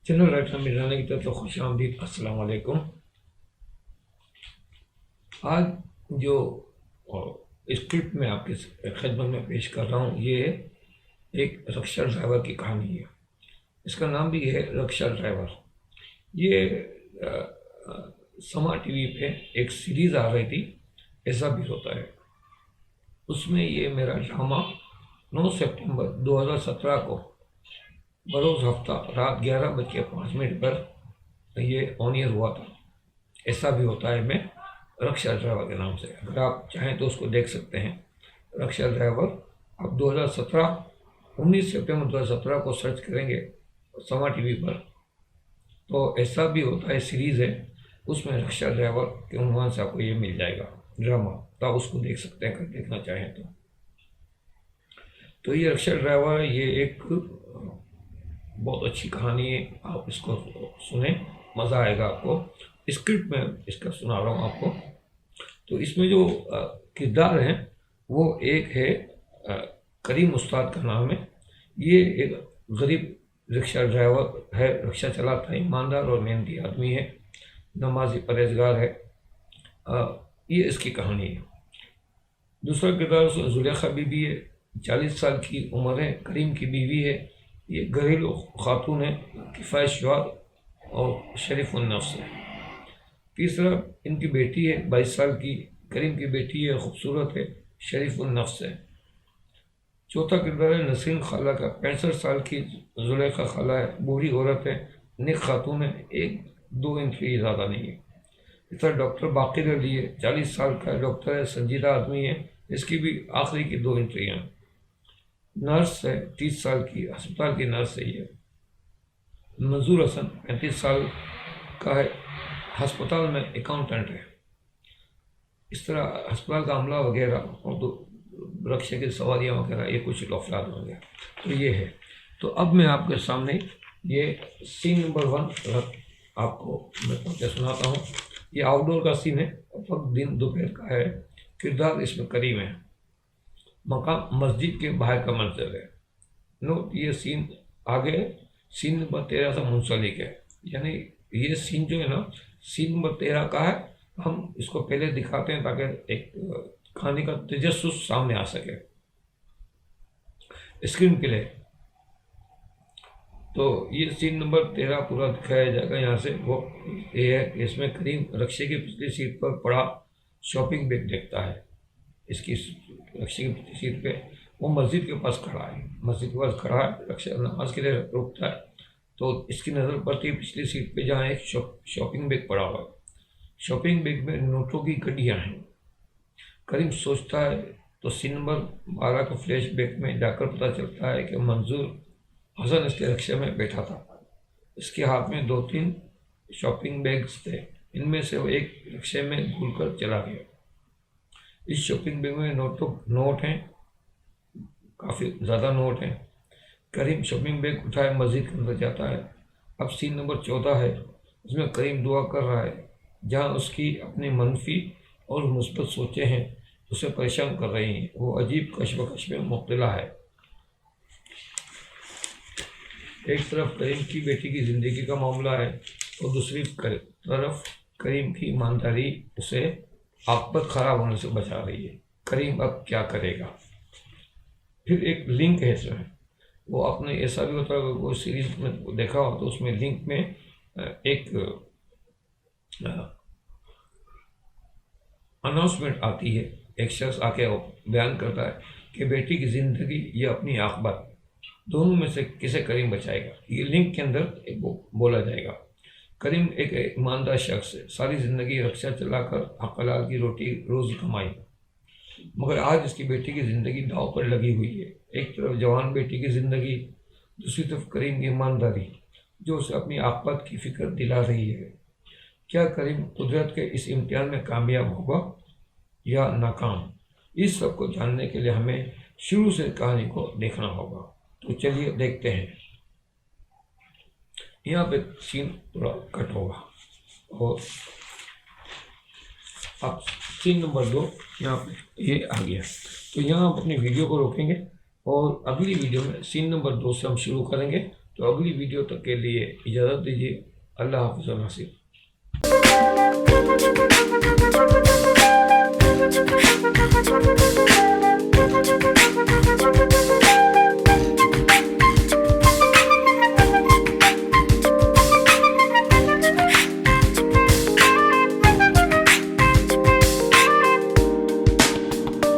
Channel writer मिलाने की तरफ खुश आमदीद। अस्सलाम वालेकुम। आज जो स्क्रिप्ट में आपके खिदमत में पेश कर रहा हूँ, ये एक रक्षा ड्राइवर की कहानी है। इसका नाम भी है रक्षा ड्राइवर। ये अ, समा टीवी पे एक सीरीज़ आ रही थी, ऐसा भी होता है। उसमें ये मेरा ड्रामा 9 सितंबर 2017 को बरोज़ हफ्ता रात 11:05 पर ये ऑन ईयर हुआ था। ऐसा भी होता है मैं रक्षा ड्राइवर के नाम से, अगर आप चाहें तो उसको देख सकते हैं। रक्षा ड्राइवर आप 2017 19 सितंबर 2017 को सर्च करेंगे समा टीवी पर, तो ऐसा भी होता है सीरीज़ है, उसमें रक्षा ड्राइवर के उन्वान से आपको ये मिल जाएगा ड्रामा, तो आप उसको देख सकते हैं अगर देखना चाहें तो ये रक्षा ड्राइवर, ये एक बहुत अच्छी कहानी है। आप इसको सुने, मज़ा आएगा आपको। स्क्रिप्ट में इसका सुना रहा हूँ आपको। तो इसमें जो किरदार हैं वो एक है करीम उस्ताद का नाम है। ये एक गरीब रिक्शा ड्राइवर है, रिक्शा चलाता है, ईमानदार और मेहनती आदमी है, नमाजी परहेजगार है। ये इसकी कहानी है। दूसरा किरदार जुलेखा बीबी है, 40 साल की उम्र है, करीम की बीवी है। ये घरेलू खातून है, किफ़ायतशुआर और शरीफ नफ्स है। तीसरा इनकी बेटी है, 22 साल की, करीम की बेटी है, खूबसूरत है, शरीफ नफ्स है। चौथा किरदार है नसीम खाला का, 65 साल की जुलेखा खाला है, बूढ़ी औरत है, नेक खातून है, 1-2 इंच की ज़्यादा नहीं है। इस तरह डॉक्टर बाकिर अली है, 40 साल का डॉक्टर है, संजीदा आदमी है, इसकी भी आखिरी की 2 एंट्रियाँ हैं। नर्स है, 30 साल की, अस्पताल की नर्स है ये। मंजूर हसन 35 साल का है, अस्पताल में अकाउंटेंट है। इस तरह अस्पताल का अमला वगैरह और तो रक्षा की सवारियाँ वगैरह, ये कुछ अफराद होंगे। तो ये है। तो अब मैं आपके सामने ये सीन नंबर 1 आपको मैं पढ़ के सुनाता हूँ। ये आउटडोर का सीन है, वक्त दिन दोपहर का है। किरदार इसमें करीम है। मकाम मस्जिद के बाहर का मंजर है। नोट, ये सीन आगे सीन नंबर 13 से मुंसलिक है। यानी ये सीन जो है ना, सीन नंबर 13 का है। हम इसको पहले दिखाते हैं ताकि एक कहानी का तजस्सुस सामने आ सके स्क्रीन के लिए। तो ये सीन नंबर 13 पूरा दिखाया जाएगा यहाँ से। वो ये है कि इसमें करीम रक्शे की पिछली सीट पर पड़ा शॉपिंग बैग देखता है। इसकी रक्शे की पिछली सीट पे वो मस्जिद के पास खड़ा है। मस्जिद के पास खड़ा है, रक्षा नमाज के लिए रुकता है, तो इसकी नज़र पड़ती है पिछली सीट पे जहाँ एक शॉपिंग बैग पड़ा हुआ है। शॉपिंग बैग में नोटों की गड्डियाँ हैं। करीम सोचता है तो सीन नंबर 12 के फ्लैशबैक में जाकर पता चलता है कि मंजूर हसन इसके रिक्शे में बैठा था। इसके हाथ में 2-3 शॉपिंग बैग्स थे। इनमें से वो एक रिक्शे में भूलकर चला गया। इस शॉपिंग बैग में नोट हैं, काफ़ी ज़्यादा नोट हैं। करीम शॉपिंग बैग उठाए मस्जिद के अंदर जाता है। अब सीन नंबर 14 है। इसमें करीम दुआ कर रहा है, जहाँ उसकी अपनी मनफी और मुस्बत सोचें हैं उसे परेशान कर रही हैं। वो अजीब कशमकश में मुब्तला है। एक तरफ करीम की बेटी की ज़िंदगी का मामला है और दूसरी तरफ करीम की ईमानदारी उसे आकबत ख़राब होने से बचा रही है। करीम अब क्या करेगा? फिर एक लिंक है इसमें। वो आपने ऐसा भी होता है, वो सीरीज में देखा हो तो उसमें लिंक में एक अनाउंसमेंट आती है। एक शख्स आके बयान करता है कि बेटी की ज़िंदगी या अपनी आखबत, दोनों में से किसे करीम बचाएगा। ये लिंक के अंदर एक बोला जाएगा। करीम एक ईमानदार शख्स है, सारी ज़िंदगी रक्षा चलाकर हक हलाल की रोटी रोज़ी कमाई, मगर आज इसकी बेटी की ज़िंदगी दाव पर लगी हुई है। एक तरफ जवान बेटी की ज़िंदगी, दूसरी तरफ करीम की ईमानदारी जो उसे अपनी आखबत की फ़िक्र दिला रही है। क्या करीम कुदरत के इस इम्तिहान में कामयाब होगा या नाकाम? इस सब को जानने के लिए हमें शुरू से कहानी को देखना होगा। तो चलिए देखते हैं। यहाँ पे सीन थोड़ा कट होगा और अब सीन नंबर 2 यहाँ पे ये आ गया। तो यहाँ आप अपनी वीडियो को रोकेंगे और अगली वीडियो में सीन नंबर 2 से हम शुरू करेंगे। तो अगली वीडियो तक के लिए इजाज़त दीजिए। अल्लाह हाफ़िज़ व नसीब।